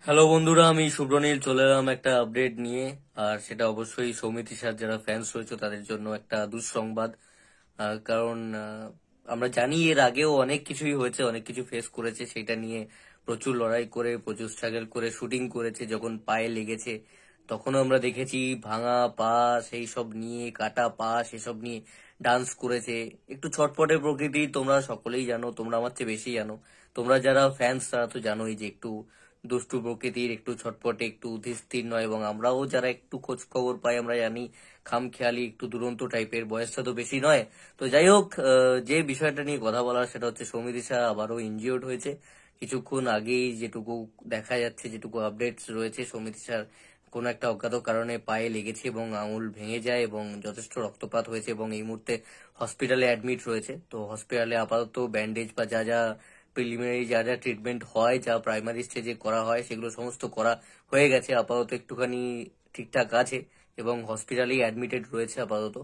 Hello বন্ধুরা, আমি শুভ্রনীল চলে এলাম একটা আপডেট নিয়ে। আর সেটা অবশ্যই সৌমিত স্যার যারা ফ্যান্স রয়েছে তাদের জন্য একটা দুঃসংবাদ। কারণ আমরা জানি এর আগেও অনেক কিছুই হয়েছে, অনেক কিছু ফেস করেছে, সেটা নিয়ে প্রচুর লড়াই করে প্রচুর স্ট্রাগল করে শুটিং করেছে। যখন পায়ে লেগেছে তখনও আমরা দেখেছি ভাঙা পা, সেই সব নিয়ে কাটা পা সেসব নিয়ে ডান্স করেছে। একটু ছটপটে প্রকৃতি, তোমরা সকলেই জানো, তোমরা আমার চেয়ে বেশি জানো। তোমরা যারা ফ্যান্স তারা তো জানোই যে একটু দুষ্টু প্রকৃতির, একটু ছটপটে, একটু ধীর নয়। এবং আমরাও যারা একটু খোঁজ খবর পাই আমরা জানি খামখেয়ালি, একটু দুরন্ত টাইপের। বয়সটা তো বেশি নয়। তো যাই হোক, যে বিষয়টা নিয়ে কথা বলার সেটা হচ্ছে সৌমিত শাহ আবারও ইনজিওর্ড হয়েছে। কিছুক্ষণ আগেই যেটুকু দেখা যাচ্ছে, যেটুকু আপডেটস রয়েছে, সৌমিত শাহ কোনো একটা অজ্ঞাত কারণে পায়ে লেগেছে এবং আঙুল ভেঙে যায় এবং যথেষ্ট রক্তপাত হয়েছে এবং এই মুহূর্তে হসপিটালে অ্যাডমিট রয়েছে। তো হসপিটালে আপাতত ব্যান্ডেজ বা যা যা প্রিলিমিনারি যা যা ট্রিটমেন্ট হয়, যা প্রাইমারি স্টেজে করা হয়, সেগুলো সমস্ত করা হয়ে গেছে। আপাতত একটুখানি ঠিকঠাক আছে এবং হসপিটালেই অ্যাডমিটেড রয়েছে আপাতত।